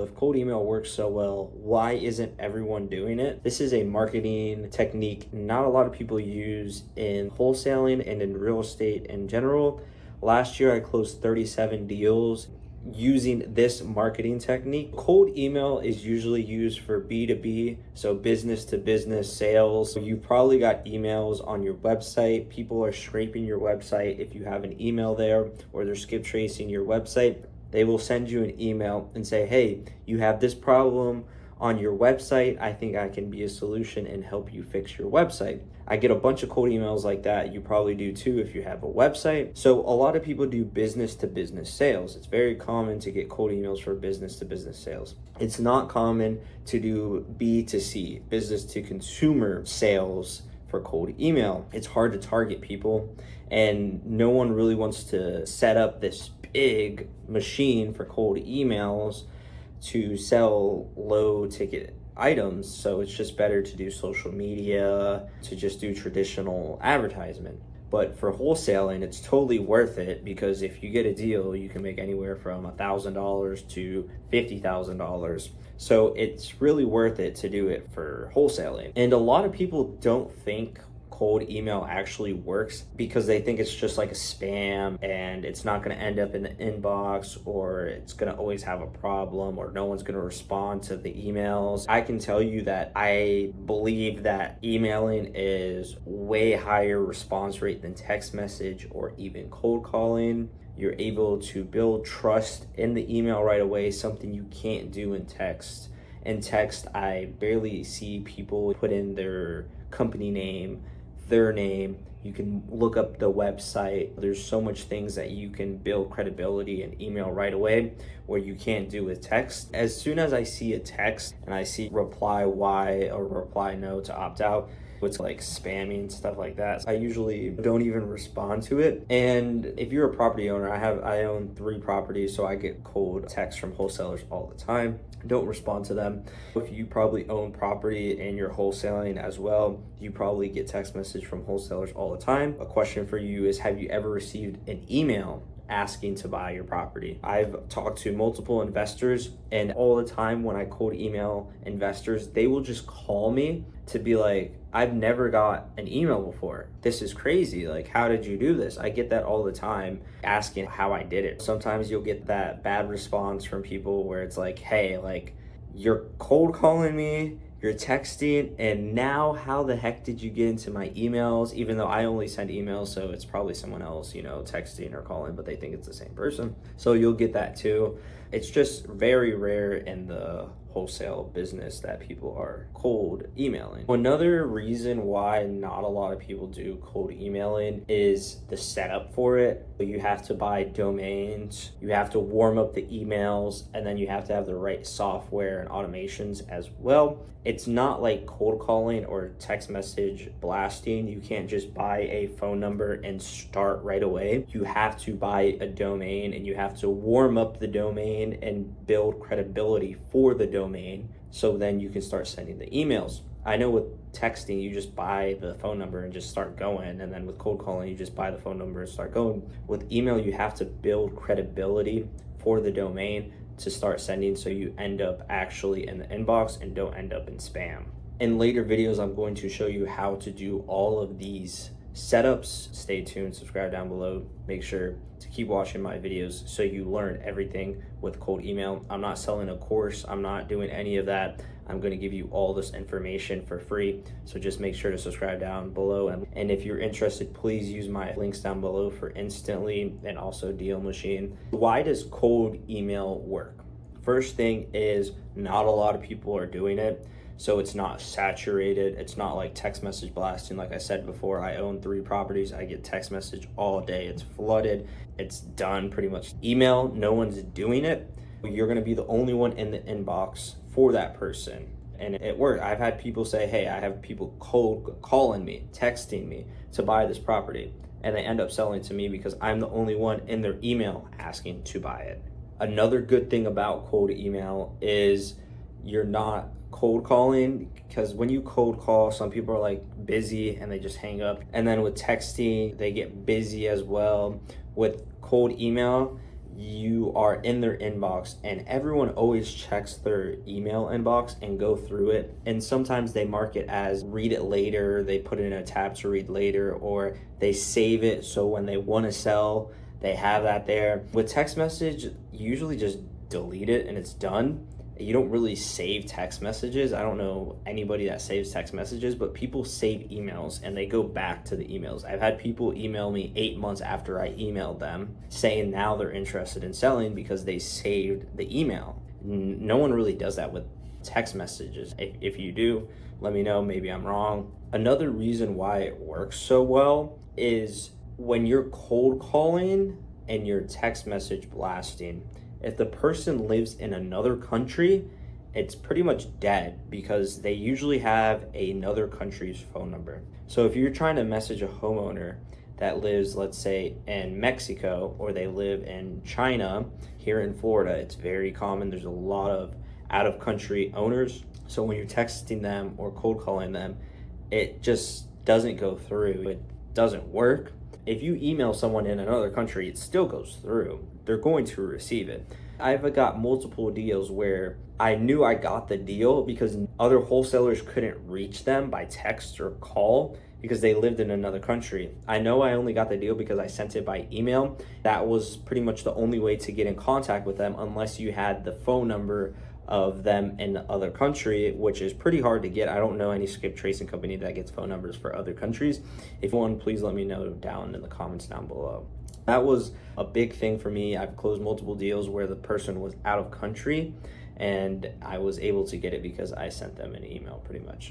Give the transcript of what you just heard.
If cold email works so well, why isn't everyone doing it? This is a marketing technique not a lot of people use in wholesaling and in real estate in general. Last year, I closed 37 deals using this marketing technique. Cold email is usually used for B2B, so business to business sales. So you've probably got emails on your website. People are scraping your website if you have an email there, or they're skip tracing your website. They will send you an email and say, hey, you have this problem on your website. I think I can be a solution and help you fix your website. I get a bunch of cold emails like that. You probably do too if you have a website. So a lot of people do business to business sales. It's very common to get cold emails for business to business sales. It's not common to do B2C, business to consumer sales for cold email. It's hard to target people, and no one really wants to set up this big machine for cold emails to sell low ticket items. So it's just better to do social media, to just do traditional advertisement. But for wholesaling, it's totally worth it, because if you get a deal, you can make anywhere from $1,000 to $50,000. So it's really worth it to do it for wholesaling. And a lot of people don't think cold email actually works because they think it's just like a spam and it's not going to end up in the inbox, or it's going to always have a problem, or no one's going to respond to the emails. I can tell you that I believe that emailing is way higher response rate than text message or even cold calling. You're able to build trust in the email right away, something you can't do in text. In text, I barely see people put in their company name, their name. You can look up the website. There's so much things that you can build credibility in email right away where you can't do with text. As soon as I see a text and I see reply Y or reply no to opt out, it's like spamming, stuff like that, I usually don't even respond to it. And if you're a property owner, I own 3 properties, so I get cold texts from wholesalers all the time. Don't respond to them. If you probably own property and you're wholesaling as well, you probably get text message from wholesalers all the time. A question for you is, have you ever received an email asking to buy your property? I've talked to multiple investors, and all the time when I cold email investors, they will just call me to be like, I've never got an email before. This is crazy. Like, how did you do this? I get that all the time, asking how I did it. Sometimes you'll get that bad response from people where it's like, hey, like, you're cold calling me, you're texting, and now how the heck did you get into my emails? Even though I only send emails, so it's probably someone else, texting or calling, but they think it's the same person. So you'll get that too. It's just very rare in the wholesale business that people are cold emailing. Another reason why not a lot of people do cold emailing is the setup for it. You have to buy domains, you have to warm up the emails, and then you have to have the right software and automations as well. It's not like cold calling or text message blasting. You can't just buy a phone number and start right away. You have to buy a domain, and you have to warm up the domain and build credibility for the domain, so then you can start sending the emails. I know with texting, you just buy the phone number and just start going. And then with cold calling, you just buy the phone number and start going. With email, you have to build credibility for the domain to start sending, so you end up actually in the inbox and don't end up in spam. In later videos, I'm going to show you how to do all of these setups. Stay tuned, subscribe down below. Make sure to keep watching my videos so you learn everything with cold email. I'm not selling a course. I'm not doing any of that. I'm going to give you all this information for free. So just make sure to subscribe down below. And if you're interested, please use my links down below for Instantly and also Deal Machine. Why does cold email work? First thing is, not a lot of people are doing it. So it's not saturated. It's not like text message blasting. Like I said before, I own 3 properties. I get text message all day. It's flooded. It's done pretty much. Email, no one's doing it. You're going to be the only one in the inbox for that person. And it worked. I've had people say, hey, I have people cold calling me, texting me to buy this property. And they end up selling to me because I'm the only one in their email asking to buy it. Another good thing about cold email is you're not cold calling, because when you cold call, some people are like busy and they just hang up. And then with texting, they get busy as well. With cold email, you are in their inbox, and everyone always checks their email inbox and go through it, and sometimes they mark it as read it later, they put it in a tab to read later, or they save it so when they want to sell they have that there. With text message, you usually just delete it and it's done. You don't really save text messages. I don't know anybody that saves text messages, but people save emails and they go back to the emails. I've had people email me 8 months after I emailed them saying now they're interested in selling because they saved the email. No one really does that with text messages. If you do, let me know. Maybe I'm wrong. Another reason why it works so well is when you're cold calling and you're text message blasting. If the person lives in another country, it's pretty much dead because they usually have another country's phone number. So if you're trying to message a homeowner that lives, let's say, in Mexico, or they live in China, here in Florida, it's very common. There's a lot of out-of-country owners. So when you're texting them or cold calling them, it just doesn't go through. It doesn't work. If you email someone in another country, it still goes through. They're going to receive it. I've got multiple deals where I knew I got the deal because other wholesalers couldn't reach them by text or call because they lived in another country. I know I only got the deal because I sent it by email. That was pretty much the only way to get in contact with them unless you had the phone number of them in the other country, which is pretty hard to get. I don't know any skip tracing company that gets phone numbers for other countries. If one, please let me know down in the comments down below. That was a big thing for me. I've closed multiple deals where the person was out of country and I was able to get it because I sent them an email pretty much.